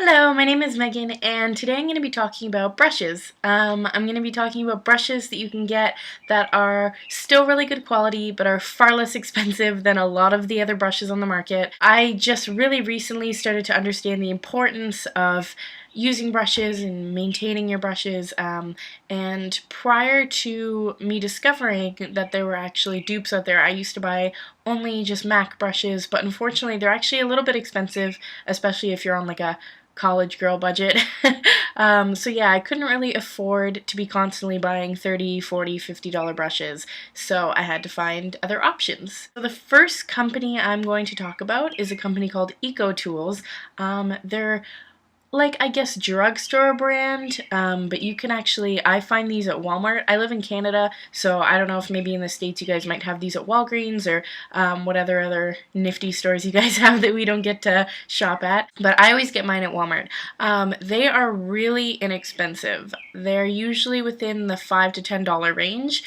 Hello, my name is Megan, and today I'm going to be talking about brushes. I'm going to be talking about brushes that you can get that are still really good quality, but are far less expensive than a lot of the other brushes on the market. I just really recently started to understand the importance of using brushes and maintaining your brushes, and prior to me discovering that there were actually dupes out there, I used to buy only just MAC brushes, but unfortunately they're actually a little bit expensive, especially if you're on like a college girl budget. So yeah, I couldn't really afford to be constantly buying $30, $40, $50 brushes, so I had to find other options. So the first company I'm going to talk about is a company called EcoTools. They're like, I guess, drugstore brand, but you can actually, I find these at Walmart. I live in Canada, so I don't know if maybe in the States you guys might have these at Walgreens or what other nifty stores you guys have that we don't get to shop at, but I always get mine at Walmart. They are really inexpensive. They're usually within the $5 to $10 range,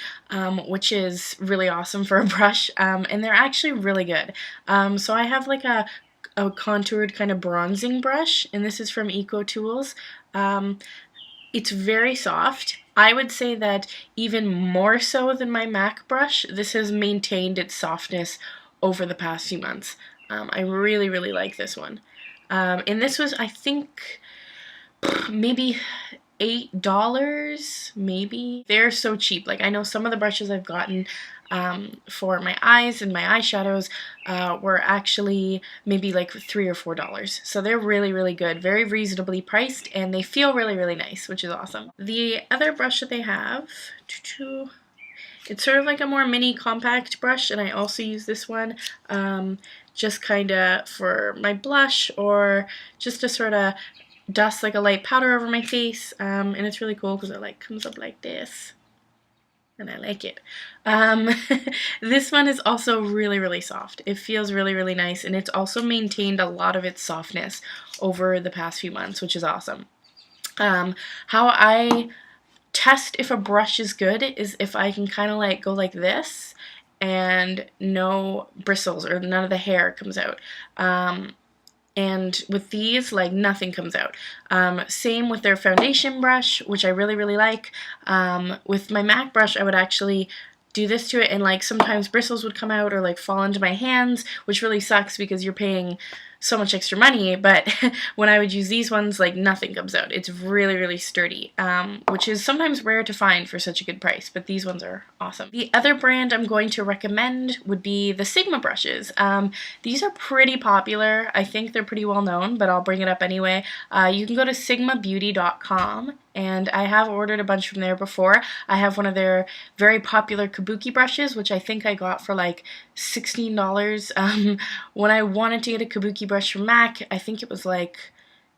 which is really awesome for a brush, and they're actually really good. So I have like a contoured kind of bronzing brush, and this is from EcoTools. It's very soft. I would say that even more so than my MAC brush, this has maintained its softness over the past few months. I really, really like this one. And this was, I think, maybe $8, maybe. They're so cheap. Like, I know some of the brushes I've gotten for my eyes and my eyeshadows were actually maybe like $3 or $4. So they're really, really good, very reasonably priced, and they feel really, really nice, which is awesome. The other brush that they have, it's sort of like a more mini compact brush, and I also use this one just kind of for my blush or just to sort of dust like a light powder over my face, and it's really cool because it like comes up like this, and I like it. This one is also really, really soft. It feels really, really nice, and it's also maintained a lot of its softness over the past few months, which is awesome. How I test if a brush is good is if I can kind of like go like this and no bristles or none of the hair comes out. And with these, like, nothing comes out. Same with their foundation brush, which I really, really like. With my MAC brush, I would actually do this to it, and like sometimes bristles would come out or like fall into my hands, which really sucks because you're paying so much extra money. But when I would use these ones, like, nothing comes out. It's really, really sturdy, which is sometimes rare to find for such a good price, but these ones are awesome. The other brand I'm going to recommend would be the Sigma brushes. These are pretty popular. I think they're pretty well known, but I'll bring it up anyway. You can go to sigmabeauty.com, and I have ordered a bunch from there before. I have one of their very popular kabuki brushes, which I think I got for like $16. When I wanted to get a kabuki brush from MAC, I think it was like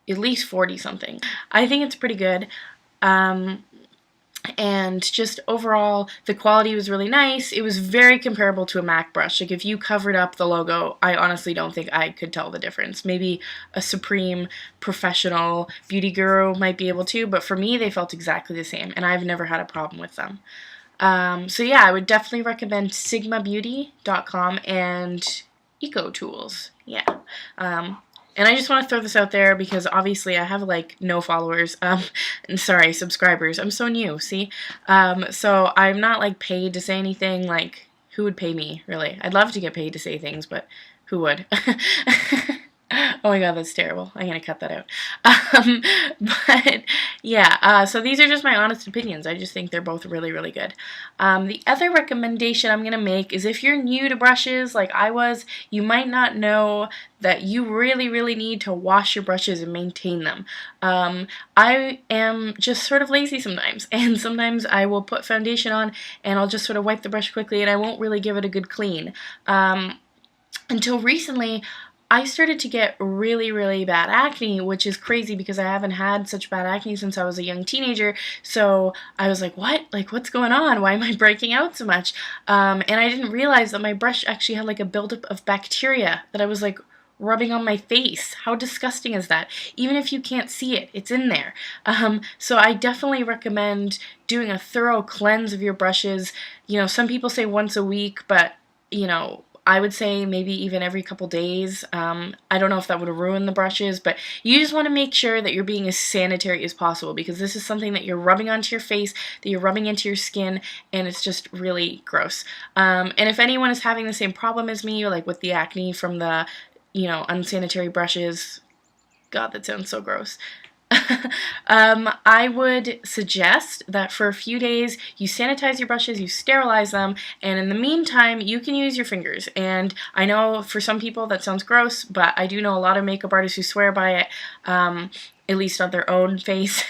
at least 40 something. I think it's pretty good. And just overall, the quality was really nice. It was very comparable to a MAC brush. Like, if you covered up the logo, I honestly don't think I could tell the difference. Maybe a Supreme professional beauty guru might be able to, but for me, they felt exactly the same, and I've never had a problem with them. So yeah, I would definitely recommend sigmabeauty.com and EcoTools. Yeah. And I just want to throw this out there because obviously I have like no followers, and sorry, subscribers. I'm so new, see? So I'm not like paid to say anything. Like, who would pay me, really? I'd love to get paid to say things, but who would? Oh my god, that's terrible. I'm gonna cut that out. But yeah, so these are just my honest opinions. I just think they're both really, really good. The other recommendation I'm gonna make is if you're new to brushes like I was, you might not know that you really, really need to wash your brushes and maintain them. I am just sort of lazy sometimes, and sometimes I will put foundation on and I'll just sort of wipe the brush quickly and I won't really give it a good clean. Until recently, I started to get really, really bad acne, which is crazy because I haven't had such bad acne since I was a young teenager. So I was like, what? Like, what's going on? Why am I breaking out so much? And I didn't realize that my brush actually had like a buildup of bacteria that I was like rubbing on my face. How disgusting is that? Even if you can't see it, it's in there. So I definitely recommend doing a thorough cleanse of your brushes. You know, some people say once a week, but you know, I would say maybe even every couple days. I don't know if that would ruin the brushes, but you just want to make sure that you're being as sanitary as possible, because this is something that you're rubbing onto your face, that you're rubbing into your skin, and it's just really gross. And if anyone is having the same problem as me, like with the acne from the, unsanitary brushes, God, that sounds so gross. I would suggest that for a few days you sanitize your brushes, you sterilize them, and in the meantime you can use your fingers. And I know for some people that sounds gross, but I do know a lot of makeup artists who swear by it, at least on their own face.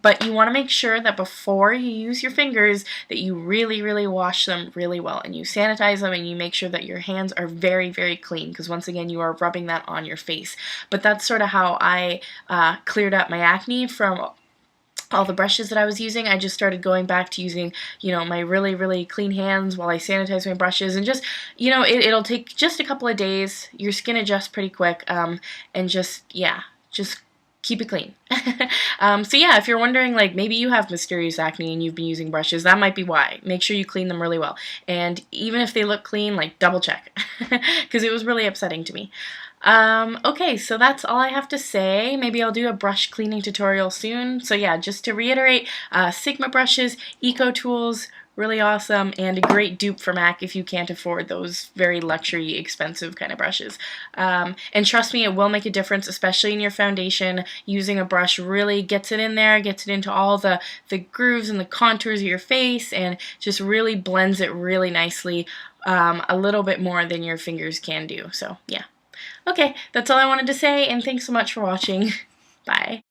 But you want to make sure that before you use your fingers that you really, really wash them really well, and you sanitize them, and you make sure that your hands are very, very clean, because once again you are rubbing that on your face. But that's sort of how I cleared up my acne from all the brushes that I was using. I just started going back to using, my really, really clean hands while I sanitize my brushes, and just, it'll take just a couple of days. Your skin adjusts pretty quick, and just keep it clean. So yeah, if you're wondering, like, maybe you have mysterious acne and you've been using brushes, that might be why. Make sure you clean them really well. And even if they look clean, like, double check, because it was really upsetting to me. Okay, so that's all I have to say. Maybe I'll do a brush cleaning tutorial soon. So yeah, just to reiterate, Sigma brushes, Eco Tools, really awesome, and a great dupe for MAC if you can't afford those very luxury, expensive kind of brushes. And trust me, it will make a difference, especially in your foundation. Using a brush really gets it in there, gets it into all the grooves and the contours of your face, and just really blends it really nicely, a little bit more than your fingers can do. So yeah. Okay, that's all I wanted to say, and thanks so much for watching. Bye.